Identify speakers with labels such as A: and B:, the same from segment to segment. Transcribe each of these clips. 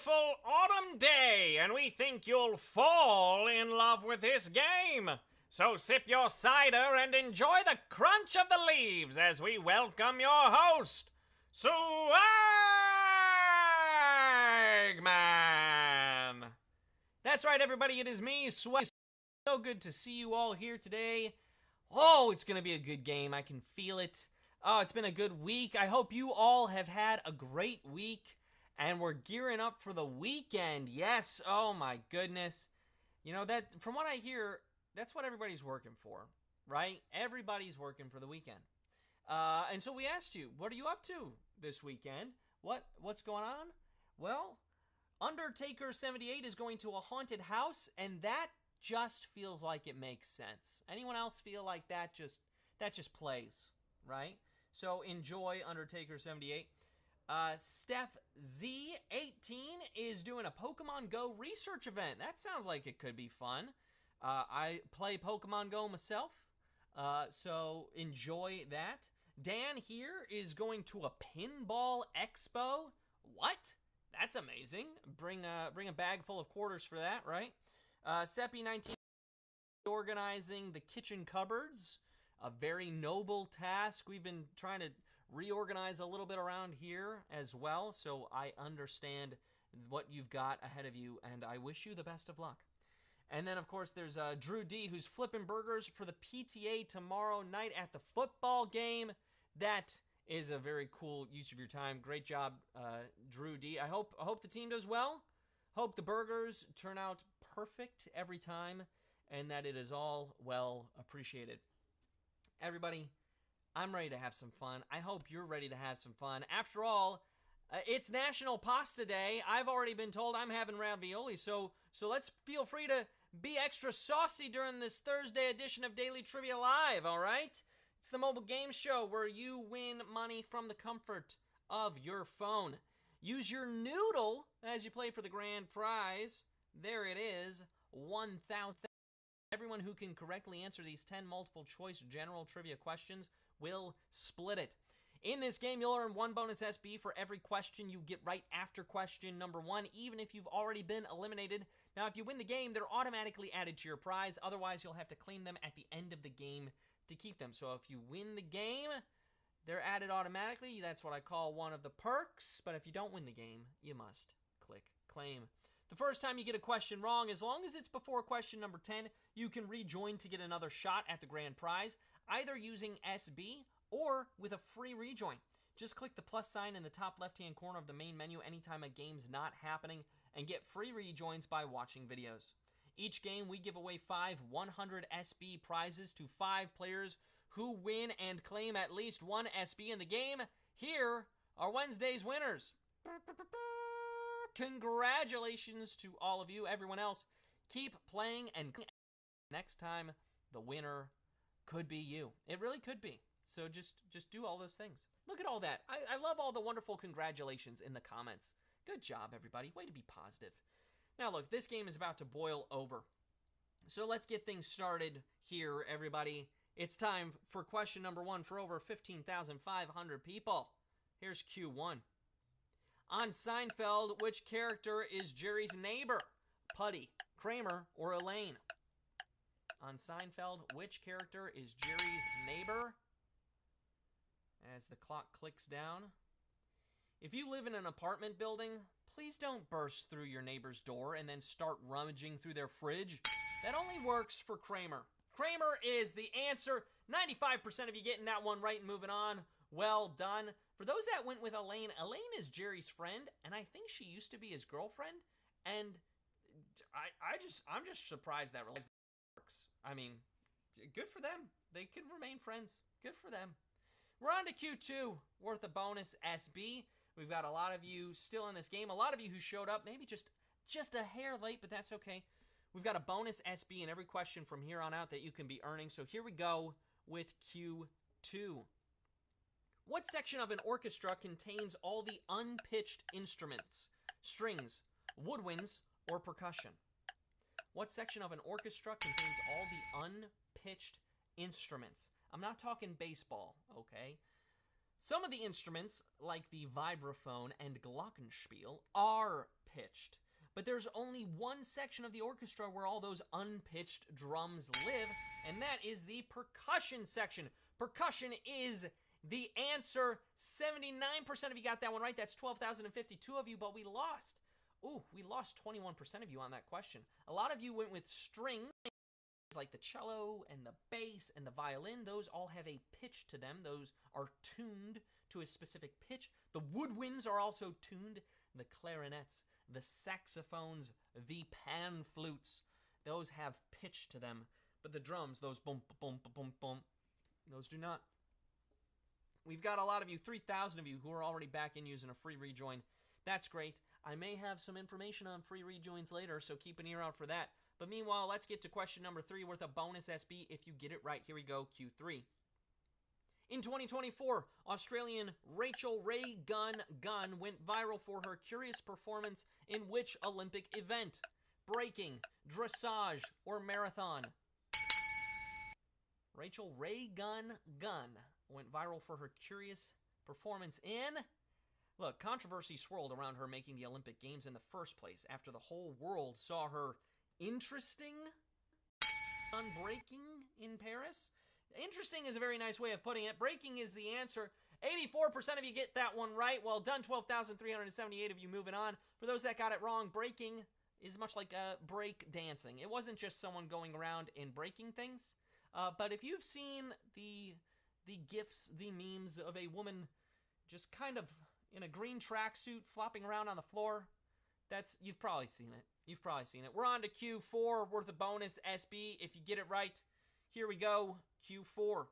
A: beautiful autumn day, and we think you'll fall in love with this game. So sip your cider and enjoy the crunch of the leaves as we welcome your host, Swagman. That's right, everybody, it is me, Swag. So good to see you all here today. Oh, it's going to be a good game. I can feel it. Oh, it's been a good week. I hope you all have had a great week, and we're gearing up for the weekend. Yes, oh my goodness. You know, that from what I hear, that's what everybody's working for, right? Everybody's working for the weekend. And so we asked you, what are you up to this weekend? What's going on? Well, Undertaker 78 is going to a haunted house, and that just feels like it makes sense. Anyone else feel like that just plays, right? So enjoy Undertaker 78. Steph Z18 is doing a Pokemon Go research event. That sounds like it could be fun. I play Pokemon Go myself, so enjoy that. Dan here is going to a pinball expo. What? That's amazing. Bring a bag full of quarters for that, right? Seppi19 organizing the kitchen cupboards. A very noble task. We've been trying to reorganize a little bit around here as well, so I understand what you've got ahead of you, and I wish you the best of luck. And then, of course, there's Drew D, who's flipping burgers for the PTA tomorrow night at the football game. That is a very cool use of your time. Great job, Drew D. I hope the team does well. Hope the burgers turn out perfect every time, and that it is all well appreciated. Everybody, I'm ready to have some fun. I hope you're ready to have some fun. After all, it's National Pasta Day. I've already been told I'm having ravioli, so let's feel free to be extra saucy during this Thursday edition of Daily Trivia Live, all right? It's the mobile game show where you win money from the comfort of your phone. Use your noodle as you play for the grand prize. There it is, 1,000. Everyone who can correctly answer these 10 multiple-choice general trivia questions will split it. In this game, you'll earn 1 bonus SB for every question you get right after question number 1, even if you've already been eliminated. Now, if you win the game, they're automatically added to your prize. Otherwise, you'll have to claim them at the end of the game to keep them. So if you win the game, they're added automatically. That's what I call one of the perks. But if you don't win the game, you must click claim. The first time you get a question wrong, as long as it's before question number 10, you can rejoin to get another shot at the grand prize, either using SB or with a free rejoin. Just click the plus sign in the top left-hand corner of the main menu anytime a game's not happening and get free rejoins by watching videos. Each game, we give away 5 100 SB prizes to 5 players who win and claim at least 1 SB in the game. Here are Wednesday's winners. Congratulations to all of you. Everyone else, keep playing, and next time the winner could be you. It really could be. So just do all those things. Look at all that. I love all the wonderful congratulations in the comments. Good job, everybody. Way to be positive. Now, look, this game is about to boil over. So let's get things started here, everybody. It's time for question number 1 for over 15,500 people. Here's Q1. On Seinfeld, which character is Jerry's neighbor? Putty, Kramer, or Elaine? On Seinfeld, which character is Jerry's neighbor? As the clock clicks down. If you live in an apartment building, please don't burst through your neighbor's door and then start rummaging through their fridge. That only works for Kramer. Kramer is the answer. 95% of you getting that one right and moving on. Well done. For those that went with Elaine, Elaine is Jerry's friend, and I think she used to be his girlfriend. And I'm just surprised that relationship works. I mean, good for them. They can remain friends. Good for them. We're on to Q2, worth a bonus SB. We've got a lot of you still in this game. A lot of you who showed up, maybe just a hair late, but that's okay. We've got a bonus SB in every question from here on out that you can be earning. So here we go with Q2. What section of an orchestra contains all the unpitched instruments? Strings, woodwinds, or percussion? What section of an orchestra contains all the unpitched instruments? I'm not talking baseball, okay? Some of the instruments, like the vibraphone and glockenspiel, are pitched. But there's only one section of the orchestra where all those unpitched drums live, and that is the percussion section. Percussion is the answer. 79% of you got that one right. That's 12,052 of you, but we lost. Ooh, we lost 21% of you on that question. A lot of you went with strings, like the cello and the bass and the violin. Those all have a pitch to them. Those are tuned to a specific pitch. The woodwinds are also tuned. The clarinets, the saxophones, the pan flutes, those have pitch to them. But the drums, those boom, boom, boom, boom, those do not. We've got a lot of you, 3,000 of you, who are already back in using a free rejoin. That's great. I may have some information on free rejoins later, so keep an ear out for that. But meanwhile, let's get to question number 3 worth a bonus SB if you get it right. Here we go, Q3. In 2024, Australian Rachel Ray Gunn went viral for her curious performance in which Olympic event? Breaking, dressage, or marathon? Rachel Ray Gunn went viral for her curious performance in... Look, controversy swirled around her making the Olympic Games in the first place after the whole world saw her interesting on breaking in Paris. Interesting is a very nice way of putting it. Breaking is the answer. 84% of you get that one right. Well done, 12,378 of you moving on. For those that got it wrong, breaking is much like break dancing. It wasn't just someone going around and breaking things. But if you've seen the GIFs, the memes of a woman just kind of in a green tracksuit flopping around on the floor, you've probably seen it. You've probably seen it. We're on to Q4 worth a bonus SB. If you get it right, here we go. Q4.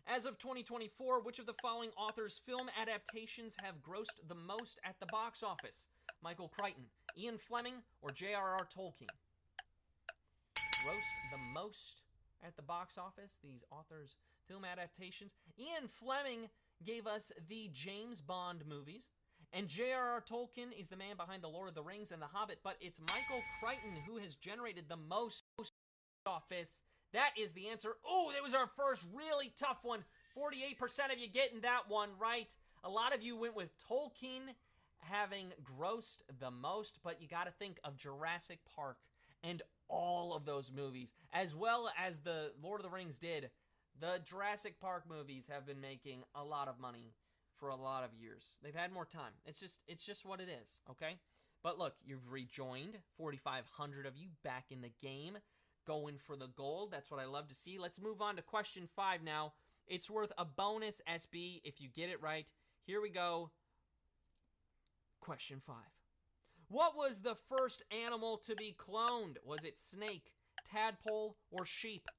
A: As of 2024, which of the following authors' film adaptations have grossed the most at the box office? Michael Crichton, Ian Fleming, or J.R.R. Tolkien? Grossed the most at the box office, these authors' film adaptations. Ian Fleming gave us the James Bond movies, and J.R.R. Tolkien is the man behind The Lord of the Rings and The Hobbit, but it's Michael Crichton who has generated the most office. That is the answer. Oh, that was our first really tough one. 48% of you getting that one right. A lot of you went with Tolkien having grossed the most, but you got to think of Jurassic Park and all of those movies, as well as the Lord of the Rings did. The Jurassic Park movies have been making a lot of money for a lot of years. They've had more time. It's just what it is, okay? But look, you've rejoined. 4,500 of you back in the game, going for the gold. That's what I love to see. Let's move on to question 5 now. It's worth a bonus SB if you get it right. Here we go. Question 5. What was the first animal to be cloned? Was it snake, tadpole, or sheep?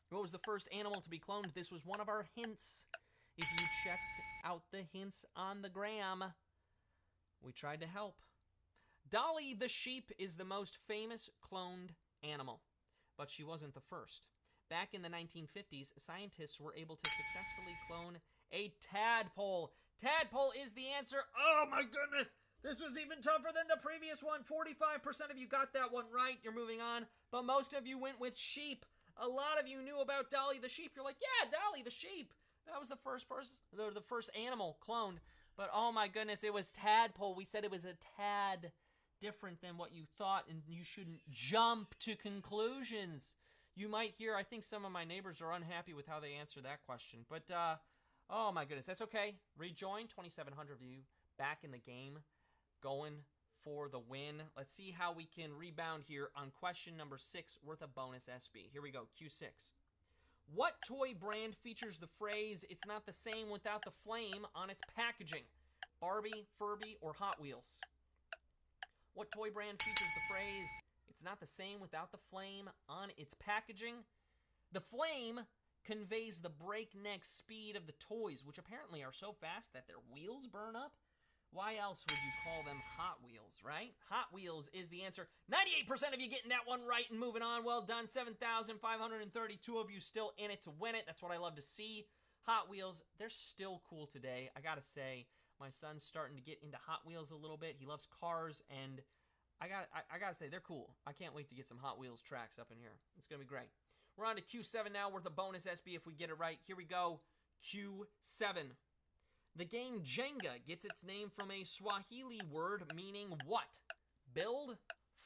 A: What was the first animal to be cloned? This was one of our hints. If you checked out the hints on the gram, we tried to help. Dolly the sheep is the most famous cloned animal, but she wasn't the first. Back in the 1950s, scientists were able to successfully clone a tadpole. Tadpole is the answer. Oh my goodness! This was even tougher than the previous one. 45% of you got that one right. You're moving on, but most of you went with sheep. A lot of you knew about Dolly the sheep. You're like, yeah, Dolly the sheep. That was the first person, the first animal cloned. But oh my goodness, it was tadpole. We said it was a tad different than what you thought, and you shouldn't jump to conclusions. You might hear, I think some of my neighbors are unhappy with how they answered that question. But, oh my goodness, that's okay. Rejoin, 2,700 of you back in the game, going for the win. Let's see how we can rebound here on question number 6, worth a bonus SB. Here we go, Q6. What toy brand features the phrase, "It's not the same without the flame" on its packaging? Barbie, Furby, or Hot Wheels? What toy brand features the phrase, "It's not the same without the flame" on its packaging? The flame conveys the breakneck speed of the toys, which apparently are so fast that their wheels burn up. Why else would you call them Hot Wheels, right? Hot Wheels is the answer. 98% of you getting that one right and moving on. Well done. 7,532 of you still in it to win it. That's what I love to see. Hot Wheels, they're still cool today. I gotta say, my son's starting to get into Hot Wheels a little bit. He loves cars, and I gotta say, they're cool. I can't wait to get some Hot Wheels tracks up in here. It's gonna be great. We're on to Q7 now, worth a bonus SB if we get it right. Here we go. Q7. The game Jenga gets its name from a Swahili word meaning what? Build,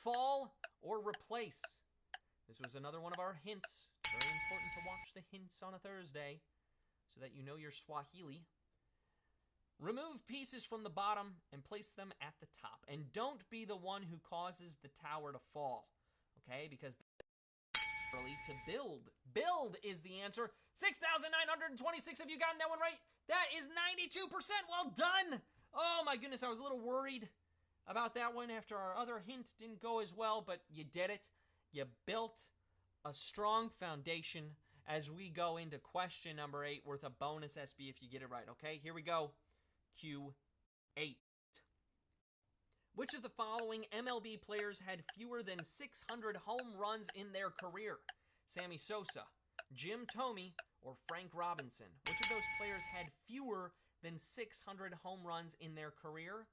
A: fall, or replace. This was another one of our hints. It's very important to watch the hints on a Thursday so that you know your Swahili. Remove pieces from the bottom and place them at the top. And don't be the one who causes the tower to fall. Okay? Because that's early to build. Build is the answer. 6,926 of you gotten that one right. That is 92%. Well done. Oh my goodness, I was a little worried about that one after our other hint didn't go as well, but you did it. You built a strong foundation as we go into question number 8 worth a bonus SB if you get it right. Okay, here we go. Q8. Which of the following MLB players had fewer than 600 home runs in their career? Sammy Sosa, Jim Thome, or Frank Robinson? Which of those players had fewer than 600 home runs in their career?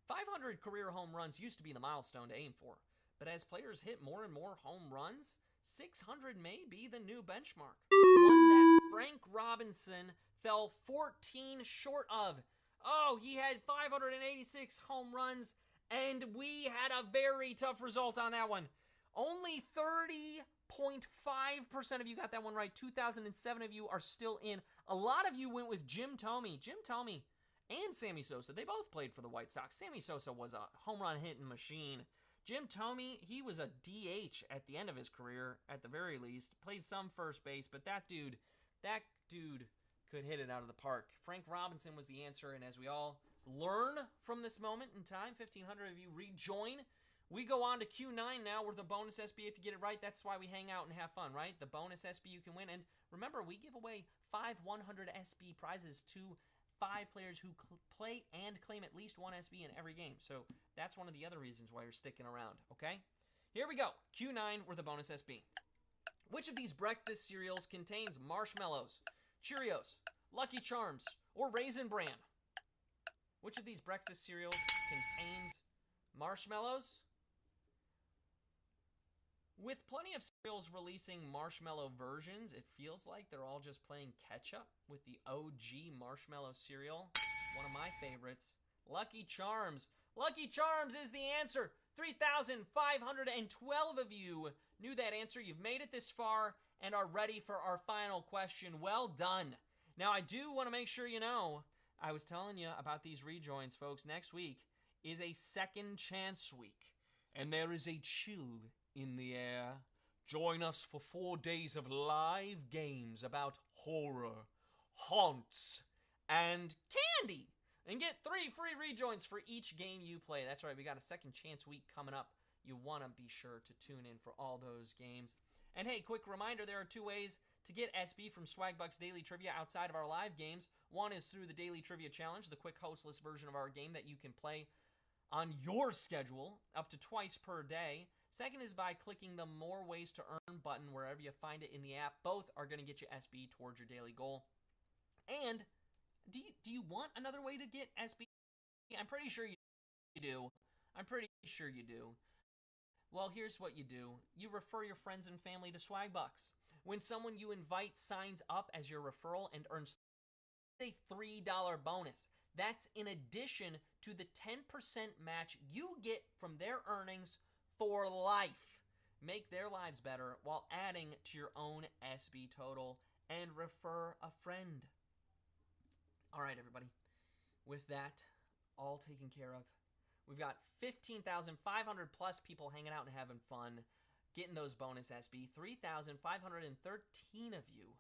A: 500 career home runs used to be the milestone to aim for, but as players hit more and more home runs, 600 may be the new benchmark. One that Frank Robinson fell 14 short of. Oh, he had 586 home runs, and we had a very tough result on that one. Only 30.5% of you got that one right. 2,007 of you are still in. A lot of you went with Jim Thome. Jim Thome and Sammy Sosa, they both played for the White Sox. Sammy Sosa was a home run hitting machine. Jim Thome, he was a DH at the end of his career, at the very least. Played some first base, but that dude could hit it out of the park. Frank Robinson was the answer, and as we all learn from this moment in time, 1,500 of you rejoin. We go on to Q9 now with a bonus SB if you get it right. That's why we hang out and have fun, right? The bonus SB you can win. And remember, we give away 5 100 SB prizes to 5 players who play and claim at least one SB in every game. So that's one of the other reasons why you're sticking around, okay? Here we go. Q9 with a bonus SB. Which of these breakfast cereals contains marshmallows, Cheerios, Lucky Charms, or Raisin Bran? Which of these breakfast cereals contains marshmallows? With plenty of cereals releasing marshmallow versions, it feels like they're all just playing catch-up with the OG marshmallow cereal. One of my favorites, Lucky Charms. Lucky Charms is the answer. 3,512 of you knew that answer. You've made it this far and are ready for our final question. Well done. Now, I do want to make sure you know, I was telling you about these rejoins, folks. Next week is a second chance week, and there is a chill in the air. Join us for 4 days of live games about horror, haunts, and candy. And get 3 free rejoins for each game you play. That's right, we got a second chance week coming up. You want to be sure to tune in for all those games. And hey, quick reminder, there are 2 ways to get SB from Swagbucks Daily Trivia outside of our live games. One is through the Daily Trivia Challenge, the quick hostless version of our game that you can play on your schedule up to twice per day. Second is by clicking the More Ways to Earn button wherever you find it in the app. Both are going to get you SB towards your daily goal. And do you want another way to get SB? I'm pretty sure you do. I'm pretty sure you do. Well, here's what you do. You refer your friends and family to Swagbucks. When someone you invite signs up as your referral and earns a $3 bonus, that's in addition to the 10% match you get from their earnings for life. Make their lives better while adding to your own SB total and refer a friend. All right, everybody. With that all taken care of, we've got 15,500 plus people hanging out and having fun, getting those bonus SB. 3,513 of you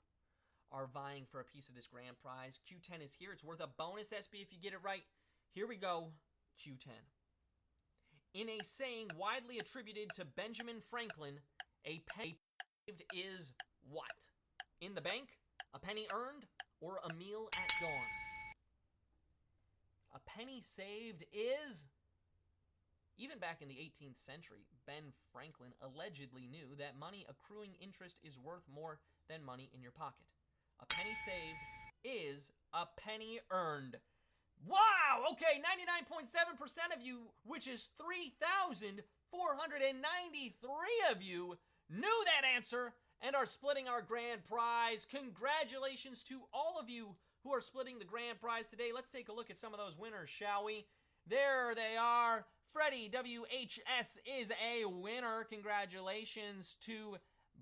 A: are vying for a piece of this grand prize. Q10 is here. It's worth a bonus SB if you get it right. Here we go. Q10. In a saying widely attributed to Benjamin Franklin, a penny saved is what? In the bank, a penny earned, or a meal at dawn? A penny saved is... Even back in the 18th century, Ben Franklin allegedly knew that money accruing interest is worth more than money in your pocket. A penny saved is a penny earned. Wow! Okay, 99.7% of you, which is 3,493 of you, knew that answer and are splitting our grand prize. Congratulations to all of you who are splitting the grand prize today. Let's take a look at some of those winners, shall we? There they are. Freddie WHS is a winner. Congratulations to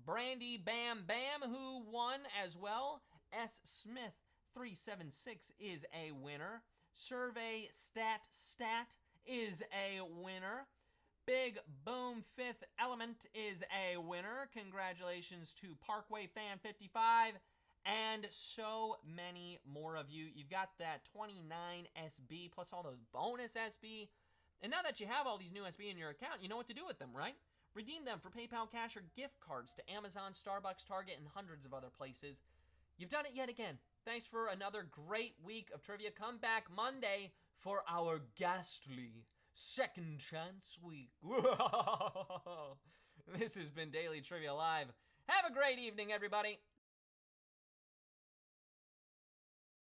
A: Brandy Bam Bam, who won as well. S. Smith 376 is a winner. Survey Stat is a winner. Big Boom Fifth Element is a winner. Congratulations to Parkway Fan 55 and so many more of you. You've got that 29 SB plus all those bonus SB. And now that you have all these new SB in your account, you know what to do with them, right? Redeem them for PayPal Cash or gift cards to Amazon, Starbucks, Target, and hundreds of other places. You've done it yet again. Thanks for another great week of trivia. Come back Monday for our ghastly second chance week. This has been Daily Trivia Live. Have a great evening, everybody.